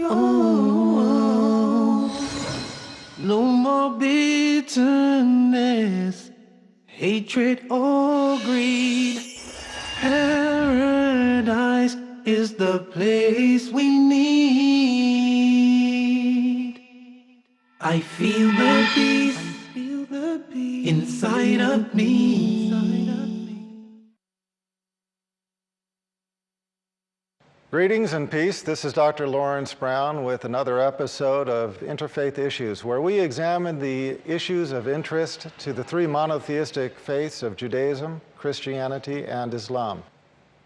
No more bitterness, hatred or greed. Paradise is the place we need. I feel the peace inside of me. Greetings and peace. This is Dr. Laurence Brown with another episode of Interfaith Issues, where we examine the issues of interest to the three monotheistic faiths of Judaism, Christianity, and Islam.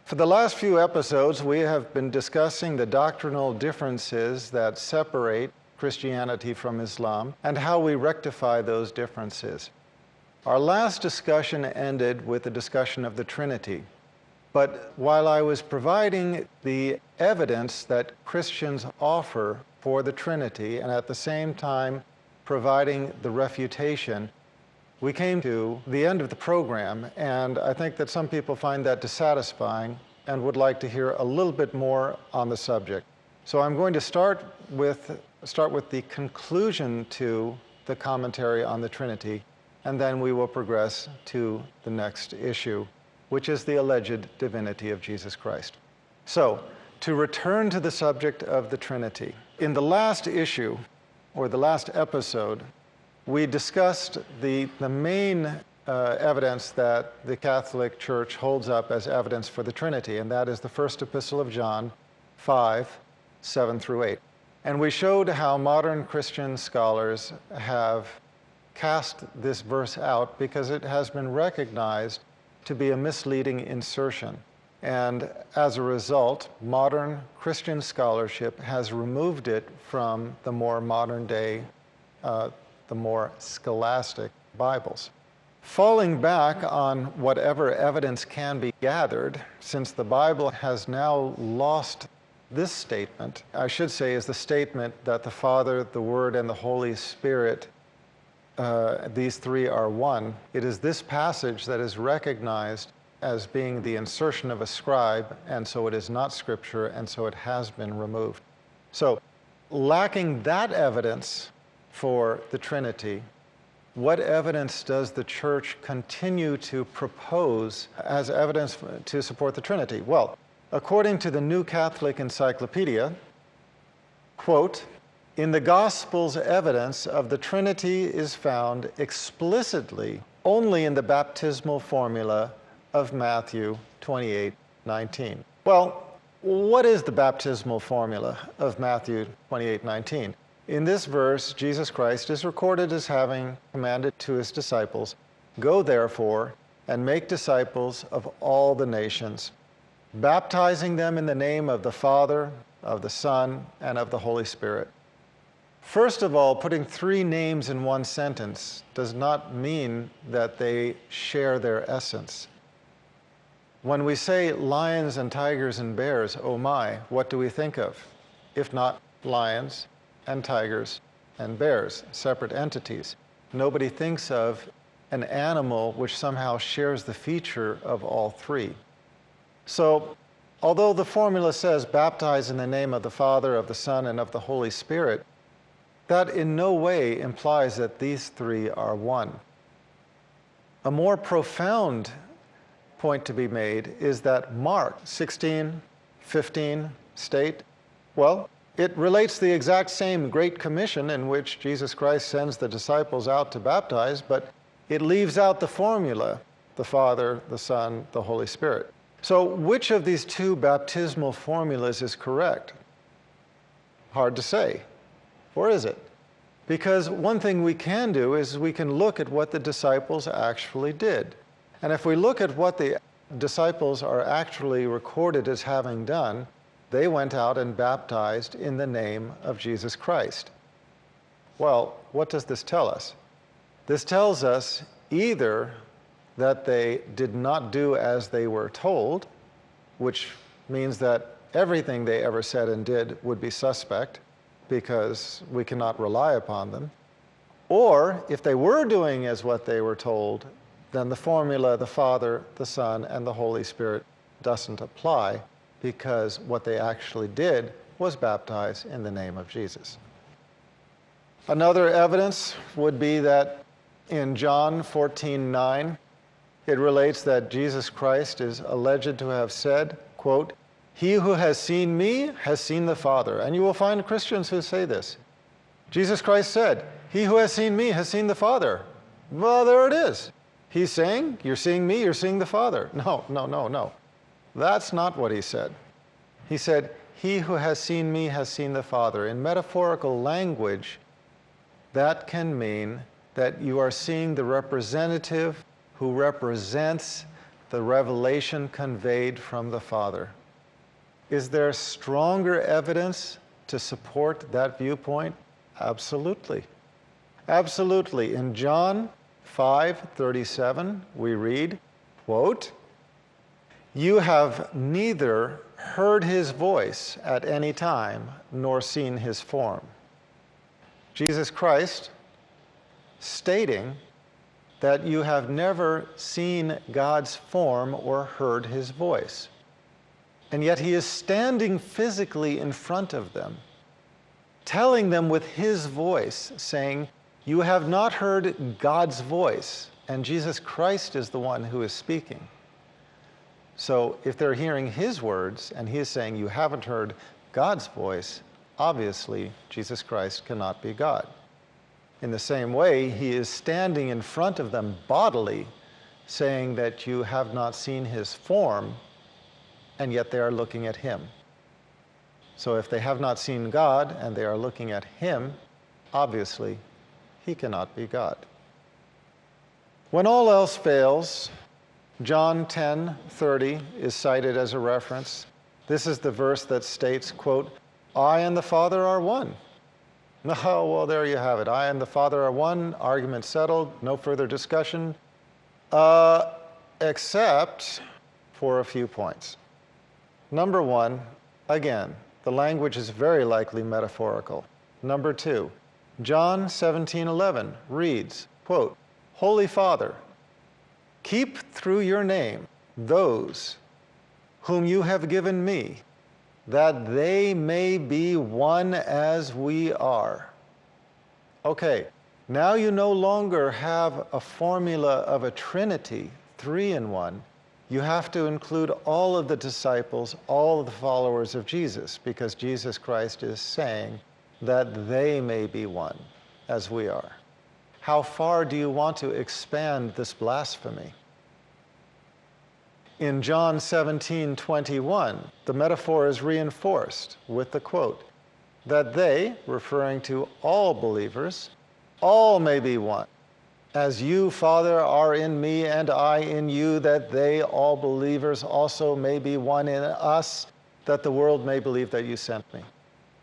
For the last few episodes, we have been discussing the doctrinal differences that separate Christianity from Islam and how we rectify those differences. Our last discussion ended with the discussion of the Trinity. But while I was providing the evidence that Christians offer for the Trinity and at the same time providing the refutation, we came to the end of the program, and I think that some people find that dissatisfying and would like to hear a little bit more on the subject. So I'm going to start with the conclusion to the commentary on the Trinity, and then we will progress to the next issue, which is the alleged divinity of Jesus Christ. So, to return to the subject of the Trinity. In the last issue, or the last episode, we discussed the main evidence that the Catholic Church holds up as evidence for the Trinity, and that is the first epistle of John 5:7-8. And we showed how modern Christian scholars have cast this verse out because it has been recognized to be a misleading insertion. And as a result, modern Christian scholarship has removed it from the more modern day, the more scholastic Bibles. Falling back on whatever evidence can be gathered, since the Bible has now lost this statement, I should say, is the statement that the Father, the Word, and the Holy Spirit, these three are one. It is this passage that is recognized as being the insertion of a scribe, and so it is not Scripture, and so it has been removed. So, lacking that evidence for the Trinity, what evidence does the Church continue to propose as evidence to support the Trinity? Well, according to the New Catholic Encyclopedia, quote, "In the Gospels, evidence of the Trinity is found explicitly only in the baptismal formula of Matthew 28:19. Well, what is the baptismal formula of Matthew 28:19? In this verse, Jesus Christ is recorded as having commanded to his disciples, "Go therefore and make disciples of all the nations, baptizing them in the name of the Father, of the Son, and of the Holy Spirit." First of all, putting three names in one sentence does not mean that they share their essence. When we say lions and tigers and bears, oh my, what do we think of? If not lions and tigers and bears, separate entities. Nobody thinks of an animal which somehow shares the feature of all three. So, although the formula says baptize in the name of the Father, of the Son, and of the Holy Spirit, that in no way implies that these three are one. A more profound point to be made is that Mark 16:15 state, well, it relates the exact same Great Commission in which Jesus Christ sends the disciples out to baptize, but it leaves out the formula, the Father, the Son, the Holy Spirit. So which of these two baptismal formulas is correct? Hard to say. Or is it? Because one thing we can do is we can look at what the disciples actually did. And if we look at what the disciples are actually recorded as having done, they went out and baptized in the name of Jesus Christ. Well, what does this tell us? This tells us either that they did not do as they were told, which means that everything they ever said and did would be suspect, because we cannot rely upon them. Or if they were doing as what they were told, then the formula, the Father, the Son, and the Holy Spirit doesn't apply, because what they actually did was baptized in the name of Jesus. Another evidence would be that in John 14:9, it relates that Jesus Christ is alleged to have said, quote, "He who has seen me has seen the Father." And you will find Christians who say this. Jesus Christ said, "He who has seen me has seen the Father." Well, there it is. He's saying, you're seeing me, you're seeing the Father. No. That's not what he said. He said, "He who has seen me has seen the Father." In metaphorical language, that can mean that you are seeing the representative who represents the revelation conveyed from the Father. Is there stronger evidence to support that viewpoint? Absolutely. Absolutely. In John 5:37, we read, quote, "You have neither heard his voice at any time nor seen his form." Jesus Christ stating that you have never seen God's form or heard his voice. And yet he is standing physically in front of them, telling them with his voice, saying, "You have not heard God's voice," and Jesus Christ is the one who is speaking. So if they're hearing his words and he is saying, "You haven't heard God's voice," obviously Jesus Christ cannot be God. In the same way, he is standing in front of them bodily, saying that you have not seen his form, and yet they are looking at him. So if they have not seen God and they are looking at him, obviously he cannot be God. When all else fails, John 10:30 is cited as a reference. This is the verse that states, quote, "I and the Father are one." Oh, well, there you have it. I and the Father are one. Argument settled. No further discussion. Except for a few points. Number one, again, the language is very likely metaphorical. Number two, John 17:11 reads, quote, "Holy Father, keep through your name those whom you have given me, that they may be one as we are." Okay, now you no longer have a formula of a Trinity, 3 in 1. You have to include all of the disciples, all of the followers of Jesus, because Jesus Christ is saying that they may be one as we are. How far do you want to expand this blasphemy? In John 17:21, the metaphor is reinforced with the quote, "That they," referring to all believers, "all may be one. As you, Father, are in me and I in you, that they, all believers, also may be one in us, that the world may believe that you sent me."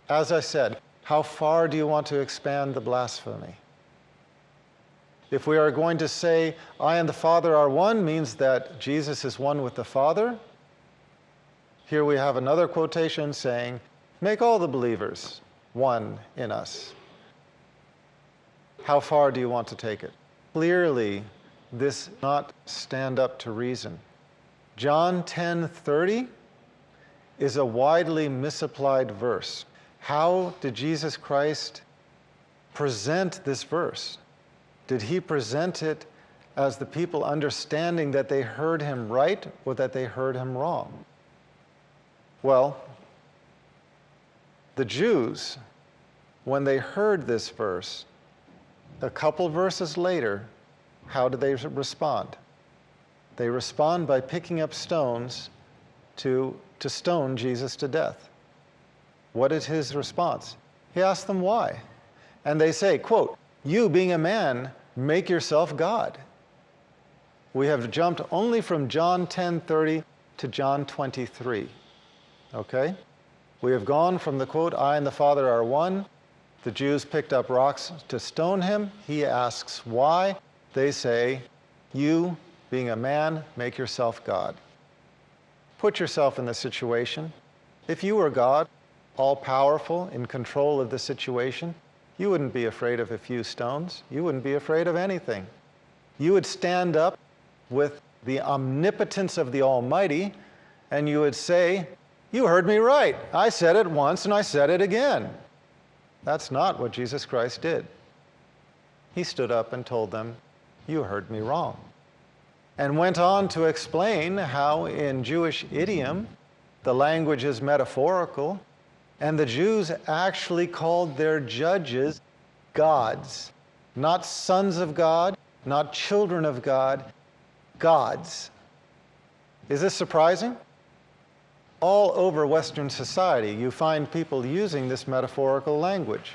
As I said, how far do you want to expand the blasphemy? If we are going to say, "I and the Father are one," means that Jesus is one with the Father. Here we have another quotation saying, "Make all the believers one in us." How far do you want to take it? Clearly, this does not stand up to reason. John 10:30 is a widely misapplied verse. How did Jesus Christ present this verse? Did he present it as the people understanding that they heard him right or that they heard him wrong? Well, the Jews, when they heard this verse, a couple verses later, how do they respond? They respond by picking up stones to stone Jesus to death. What is his response? He asks them why. And they say, quote, "You being a man, make yourself God." We have jumped only from John 10:30 to John 23. Okay? We have gone from the quote, "I and the Father are one." The Jews picked up rocks to stone him. He asks why. They say, "You, being a man, make yourself God." Put yourself in the situation. If you were God, all-powerful, in control of the situation, you wouldn't be afraid of a few stones. You wouldn't be afraid of anything. You would stand up with the omnipotence of the Almighty, and you would say, You heard me right. I said it once and I said it again. That's not what Jesus Christ did. He stood up and told them, you heard me wrong. And went on to explain how in Jewish idiom, the language is metaphorical, and the Jews actually called their judges gods. Not sons of God, not children of God, gods. Is this surprising? All over Western society, you find people using this metaphorical language,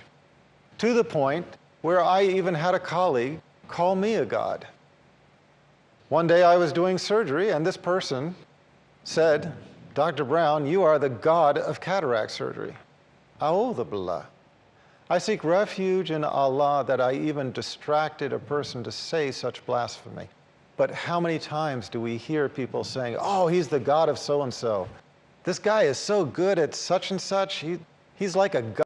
to the point where I even had a colleague call me a god. One day I was doing surgery, and this person said, Dr. Brown, you are the god of cataract surgery. A'udhu billah. I seek refuge in Allah that I even distracted a person to say such blasphemy. But how many times do we hear people saying, oh, he's the god of so-and-so. This guy is so good at such and such, he's like a god.